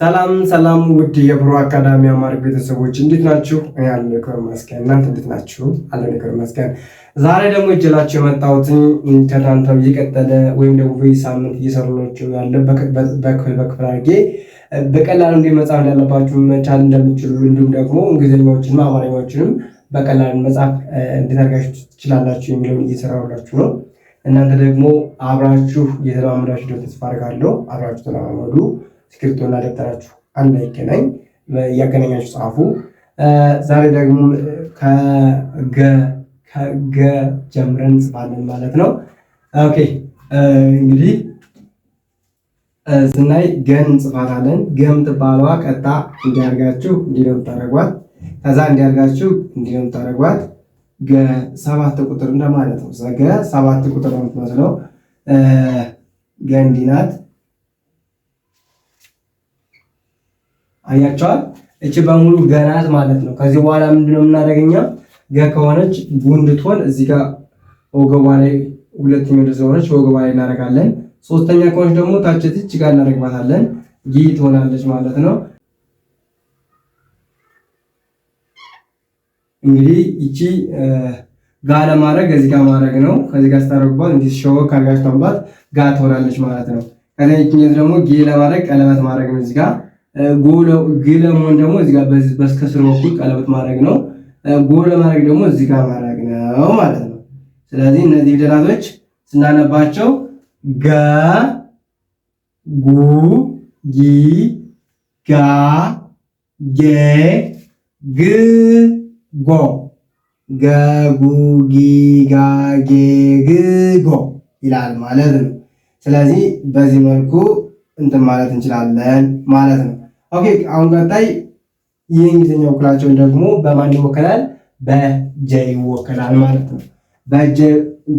ሰላም ሰላም ውድ የብሩ አካዳሚ አማርኛ ቤተሰቦች እንዴት ናችሁ? እኔ አለሁ ይክበር ይመስገን። እናንተ እንዴት ናችሁ? አለሁ ይክበር ይመስገን። ዛሬ ደግሞ እጀላችሁ የመጣሁት ከታንተው እየቀጠለ ወይም ደግሞ በሳምንት እየሰራችሁ ያለ በክፍል አድርጌ በቀላሉ እንዴት መጻፍ እንዳለባችሁ መቻል እንደምትችሉ እንዲሁም ደግሞ እንግሊዘኛዎችንም አማርኛዎችንም በቀላሉ መጻፍ እንዴት አድርጋችሁ ትችላላችሁ የሚለውን እየሰራሁላችሁ ነው። እናንተ ደግሞ አብራችሁ እየተለማመዳችሁ ተስፋ አድርጋለሁ። አብራችሁ ተለማመዱ። ስክሪፕቶና ደብተራችሁ አንድ አይገናኝ እያገናኛችሁ ጻፉ። ዛሬ ደግሞ ከገ ጀምረን እንጽፋለን ማለት ነው። ኦኬ እንግዲህ ስናይ ገን እንጽፋታለን። ገም ትባለዋ ቀጣ እንዲያርጋችሁ እንዲለው ታረጓት። ከዛ እንዲያርጋችሁ እንዲለው ታረጓት። ገ 7 ቁጥር እንደማለት ነው። ገ 7 ቁጥር ነው የምትመስለው። ገንዲናት አያቸዋል። እቺ በሙሉ ገናት ማለት ነው። ከዚህ በኋላ ምንድነው የምናደርገው? ገ ከሆነች ጉንድቶን እዚህ ጋር ወገቧ ላይ ሁለተኛ ስለሆነች ወገቧ ላይ እናደርጋለን። ሶስተኛ ከሆነች ደግሞ ታች እዚህ ጋር እናደርግባታለን። ጊ ትሆናለች ማለት ነው። እንግዲህ እቺ ጋ ለማድረግ እዚህ ጋር ማድረግ ነው። ከዚህ ጋር ስታደርጉባት እንዲህ ሾው ካርጋችሁባት ጋ ትሆናለች ማለት ነው። ከዛ እቺኛት ደግሞ ጊ ለማድረግ ቀለበት ማድረግ ነው እዚህ ጋር ግለሞን ደግሞ እዚህ ጋር በስከስር በኩል ቀለበት ማድረግ ነው። ጎለ ማድረግ ደግሞ እዚህ ጋር ማድረግ ነው ማለት ነው። ስለዚህ እነዚህ ፊደላቶች ስናነባቸው ገ ጉ ጊ ጋ ጌ ግ ጎ ገ ጉ ጊ ጋ ጌ ግ ጎ ይላል ማለት ነው። ስለዚህ በዚህ መልኩ እንትን ማለት እንችላለን ማለት ነው። ኦኬ አሁን ቀጣይ የእንግሊዝኛ ወክላቸውን ደግሞ በማን ይወከላል? በጀ ይወከላል ማለት ነው። በጀ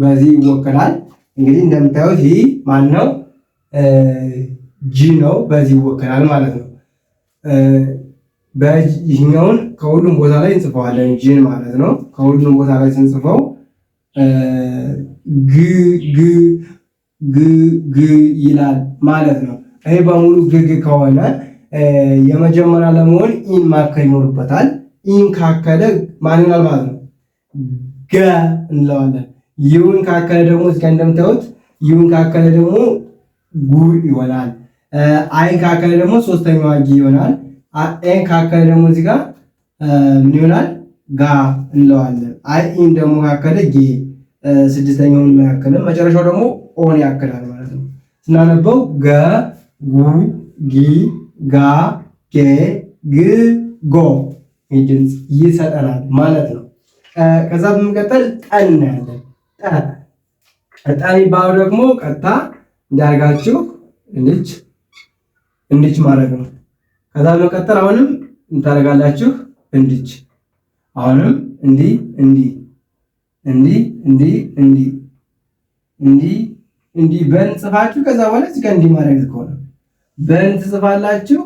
በዚህ ይወከላል። እንግዲህ እንደምታዩት ይህ ማን ነው? ጂ ነው። በዚህ ይወከላል ማለት ነው። በዚህኛውን ከሁሉም ቦታ ላይ እንጽፈዋለን ጂን ማለት ነው። ከሁሉም ቦታ ላይ ስንጽፈው ግ ግ ግ ግ ይላል ማለት ነው። ይሄ በሙሉ ግግ ከሆነ የመጀመሪያ ለመሆን ኢን ማከል ይኖርበታል። ኢን ካከለ ማን ይሆናል ማለት ነው? ገ እንለዋለን። ይሁን ካከለ ደግሞ እዚህ ጋር እንደምታዩት ይሁን ካከለ ደግሞ ጉ ይሆናል። አይን ካከለ ደግሞ ሶስተኛዋ ጊ ይሆናል። ኤን ካከለ ደግሞ እዚህ ጋር ምን ይሆናል? ጋ እንለዋለን። አይ ኢን ደግሞ ካከለ ጌ፣ ስድስተኛውን ያከለ መጨረሻው ደግሞ ኦን ያከላል ማለት ነው። ስናነበው ገ ጉ ጊ ጋ ጌ ግ ጎ ድምፅ ይሰጠናል ማለት ነው። ከዛ በመቀጠል ጠን እናያለን። ጠን የሚባለው ደግሞ ቀጥታ እንዳርጋችሁ እንድች ማድረግ ነው። ከዛ በመቀጠል አሁንም እንታረጋላችሁ እንድች፣ አሁንም እንዲህ እንዲህ እንዲህ እንዲህ እንዲህ እንዲህ እንዲህ በን ጽፋችሁ ከዛ በኋላ እዚህ ጋር እንዲህ ማድረግ ከሆነ በን ትጽፋላችሁ።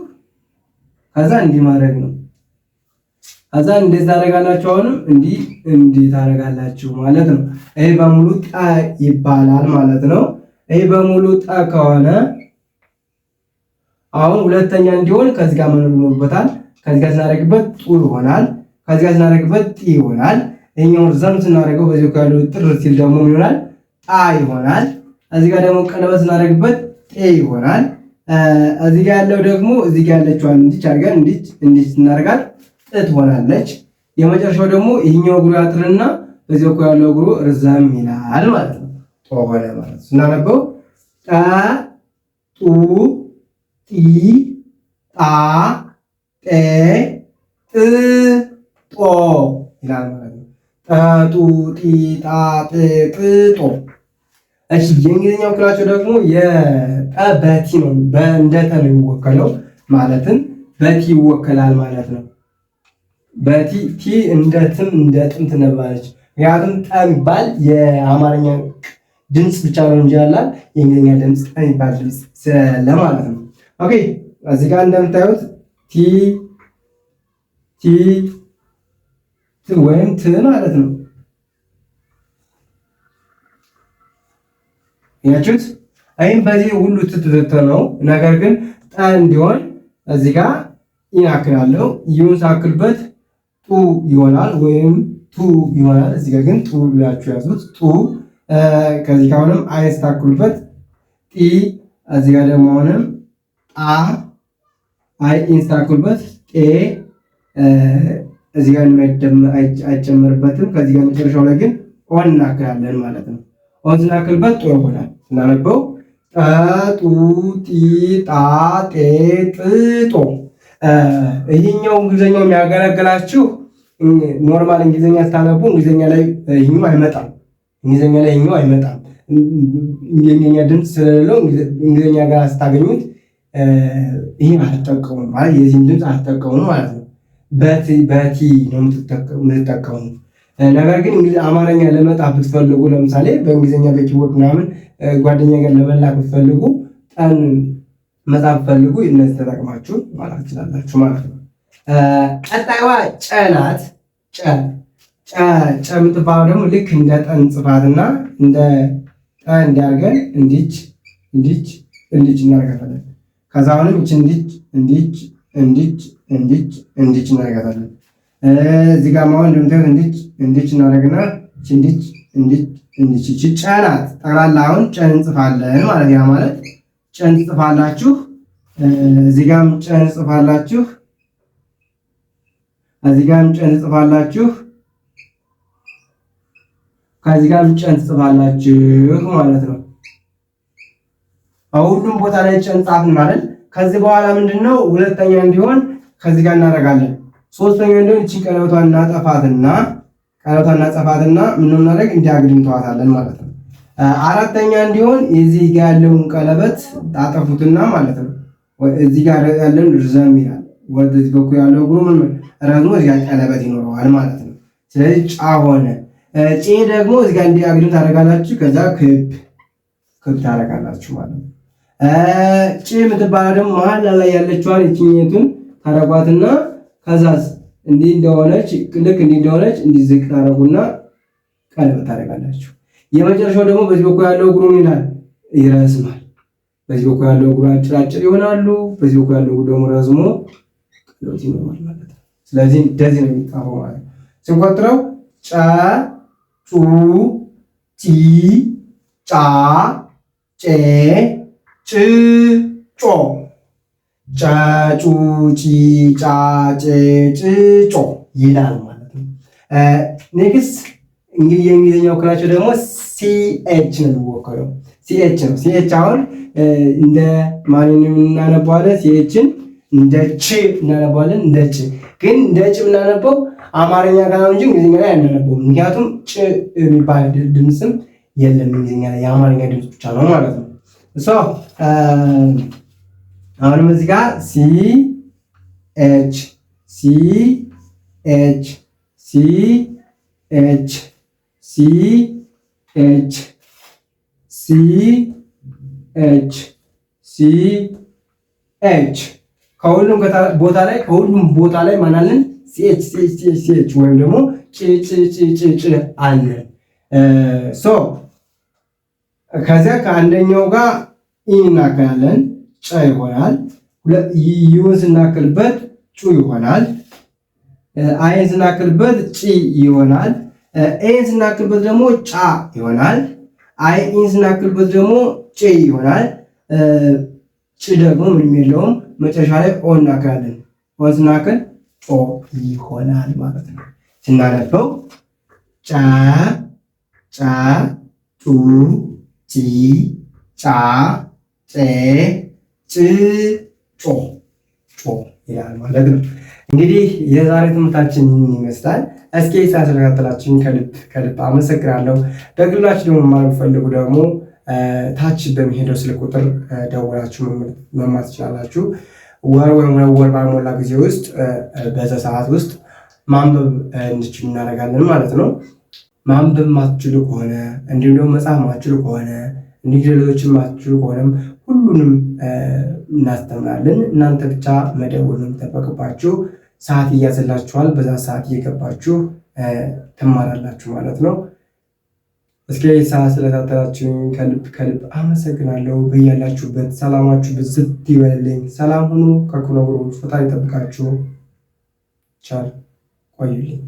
ከዛ እንዲህ ማድረግ ነው። ከዛ እንዴት ታደርጋላችሁ? አሁንም እንዲህ እንዲህ ታደርጋላችሁ ማለት ነው። ይሄ በሙሉ ጠ ይባላል ማለት ነው። ይሄ በሙሉ ጠ ከሆነ አሁን ሁለተኛ እንዲሆን ከዚህ ጋር መኖር ይኖርበታል። ከዚህ ጋር ስናደርግበት ጡ ይሆናል። ከዚህ ጋር ስናደርግበት ጢ ይሆናል። ይሄኛውን ዘም ስናደርገው በዚህ ጋር ያለው ጥር ሲል ደግሞ ምን ይሆናል? ጣ ይሆናል። እዚህ ጋር ደግሞ ቀለበት ስናደርግበት ጤ ይሆናል። እዚህ ጋር ያለው ደግሞ እዚህ ጋር ያለችዋን እንዲች አድርገን እንዲች እናደርጋት ጥ ትሆናለች። የመጨረሻው ደግሞ ይሄኛው እግሩ ያጥርና በዚህ በኩል ያለው እግሩ ርዘም ይላል ማለት ነው። ጦ ሆነ ማለት ስናነበው ጠ ጡ ጢ ጣ ጤ ጥ ጦ ይላል ማለት ነው። ጠ ጡ ጢ ጣ ጥ ጥ ጦ። እሺ የእንግሊዝኛ ወክላቸው ደግሞ የጠ በቲ ነው። በእንደተ ነው የሚወከለው ማለትም በቲ ይወከላል ማለት ነው። በቲ ቲ እንደ ትም እንደ ጥም ትነበራለች። ምክንያቱም ጠ የሚባል የአማርኛ ድምፅ ብቻ ነው እንጂ ያላት የእንግሊዝኛ ድምፅ ጠ የሚባል ድምፅ ስለ ማለት ነው። ኦኬ እዚህ ጋር እንደምታዩት ቲ ቲ ት ወይም ት ማለት ነው። ያችሁት አይም በዚህ ሁሉ ትትተ ነው። ነገር ግን ጠ እንዲሆን እዚህ ጋር ይናክላለሁ ዩን ሳክልበት ጡ ይሆናል ወይም ቱ ይሆናል። እዚህ ጋር ግን ጡ ብላችሁ ያዙት ጡ። ከዚህ ጋር አሁንም አይ ስታክሉበት ጢ። እዚህ ጋር ደግሞ አሁንም ጣ አይ ኢንስታክሉበት ጤ። እዚህ ጋር አይጨመርበትም። ከዚህ ጋር መጨረሻው ላይ ግን ኦን እናክላለን ማለት ነው። ኦን ስናክልበት ጦ ይሆናል። ስናነበው ጠ ጡ ጢ ጣ ጤ ጥ ጦ። ይህኛው እንግሊዝኛው የሚያገለግላችሁ ኖርማል እንግሊዝኛ ስታነቡ እንግሊዝኛ ላይ ይህኛው አይመጣም። እንግሊዝኛ ላይ ይህኛው አይመጣም። የኛ ድምፅ ስለሌለው እንግሊዝኛ ጋር ስታገኙት ይህን አትጠቀሙም ማለት የዚህን ድምፅ አትጠቀሙም ማለት ነው። በቲ ነው የምትጠቀሙ። ነገር ግን አማርኛ ለመጣፍ ብትፈልጉ ለምሳሌ በእንግሊዝኛ በኪቦርድ ምናምን ጓደኛ ጋር ለመላክ ብትፈልጉ ጠን መጻፍ ፈልጉ እነዚህ ተጠቅማችሁ ማለት ትችላላችሁ ማለት ነው። ቀጣይዋ ጨ ናት። ጨ የምትባለው ደግሞ ልክ እንደ ጠን ጽፋትና እንደ ጠ እንዲያርገን እንዲች እናደርጋታለን። ከዛ አሁንም እንዲች እናደርጋታለን። እዚህ ጋር ማሁን እንደምታዩት እንዲች እናደርግና እንዲች ጨ ናት። ጠቅላላ አሁን ጨን እንጽፋለን ማለት ያ ማለት ጨን ትጽፋላችሁ። እዚህ ጋርም ጨን ትጽፋላችሁ። እዚህ ጋርም ጨን ትጽፋላችሁ። ከዚህ ጋርም ጨን ትጽፋላችሁ ማለት ነው። ሁሉም ቦታ ላይ ጨን ጻፍን ማለት ከዚህ በኋላ ምንድነው ሁለተኛ እንዲሆን ከዚህ ጋር እናደርጋለን። ሶስተኛ እንዲሆን እቺ ቀለበቷን እናጠፋትና ምንም እናደርግ እንዲያግድም ተዋታለን ማለት ነው። አራተኛ እንዲሆን እዚህ ጋር ያለውን ቀለበት ታጠፉትና ማለት ነው። እዚህ ጋር ያለውን ርዘም ይላል። ወደዚህ በኩል ያለው እግሩ ምን ረዝሞ እዚህ ጋር ቀለበት ይኖረዋል ማለት ነው። ስለዚህ ጫ ሆነ። ጪ ደግሞ እዚህ ጋር እንዲያግድም ታደርጋላችሁ። ከዛ ክብ ታደርጋላችሁ ማለት ነው። ጪ የምትባለው ደግሞ መሀል ላይ ያለችዋን እቺኝቱን ታረጓትና ከዛስ እንዲህ እንደሆነች እንዲዝቅ ታረጉና ቀለበት ታደርጋላችሁ። የመጨረሻው ደግሞ በዚህ በኩል ያለው እግሩ ምን ይላል? ይረዝማል። በዚህ በኩል ያለው እግሩ አጭር ይሆናሉ። በዚህ በኩል ያለው እግሩ ደግሞ ረዝሞ ቀለበት ይኖራል ማለት ነው። ስለዚህ እንደዚህ ነው የሚጻፈው ማለት ነው። ስንቆጥረው ጨ ጩ ጪ ጫ ጬ ጭ ጮ ጨ ጩ ጪ ጫ ጬ ጭ ጮ ይላል ማለት ነው። ኔክስት እንግዲህ የእንግሊዝኛው ክላቸው ደግሞ ሲኤች ነው የሚወከለው። ሲኤች ነው። ሲኤች አሁን እንደ ማንኛውም እናነባዋለን። ሲኤችን እንደ ች እናነባዋለን። እንደ ች ግን እንደ ጭ የምናነበው አማርኛ ጋር ነው እንጂ እንግሊዝኛ ላይ አናነበውም። ምክንያቱም ጭ የሚባል ድምፅም የለም እንግሊዝኛ ላይ የአማርኛ ድምፅ ብቻ ነው ማለት ነው። አሁንም እዚህ ጋር ሲኤች ከሁሉም ቦታ ላይ ማናለን ሲኤች ወይም ደግሞ ጭ አለን። ከዚያ ከአንደኛው ጋር እናከላለን ጨ ይሆናል። ዩን ስናክልበት ጩ ይሆናል። አይን ስናክልበት ጪ ይሆናል። ኤን ስናክልበት ደግሞ ጫ ይሆናል። አይን ስናክልበት ደግሞ ጭ ይሆናል። ጭ ደግሞ ምንም የለውም። መጨረሻ ላይ ኦ እናክላለን። ኦን ስናክል ጮ ይሆናል ማለት ነው። ስናነበው ጨ ጩ ጪ ጫ ጬ ጭ ጮ ይላል ማለት ነው። እንግዲህ የዛሬ ትምህርታችን ይህን ይመስላል። እስኪ ስለተከታተላችሁኝ ከልብ አመሰግናለሁ። በግላችሁ ደግሞ መማር ፈልጉ ደግሞ ታች በሚሄደው ስልክ ቁጥር ደውላችሁ መማር ትችላላችሁ። ወር ወይም ወር ባልሞላ ጊዜ ውስጥ በዛ ሰዓት ውስጥ ማንበብ እንድችሉ እናደርጋለን ማለት ነው። ማንበብ ማትችሉ ከሆነ እንዲሁም ደግሞ መጻፍ ማትችሉ ከሆነ እንዲህ ሌሎችን ማትችሉ ከሆነም ሁሉንም እናስተምራለን። እናንተ ብቻ መደወል ነው የሚጠበቅባችሁ። ሰዓት እያዘላችኋል። በዛ ሰዓት እየገባችሁ ትማራላችሁ ማለት ነው። እስከ ሰዓት ስለታተላችሁኝ ከልብ አመሰግናለሁ። በያላችሁበት ሰላማችሁ ብዝት ይበልልኝ። ሰላም ሁኑ። ከክፉ ነገሮች ፈጣሪ ይጠብቃችሁ። ቻው ቆዩልኝ።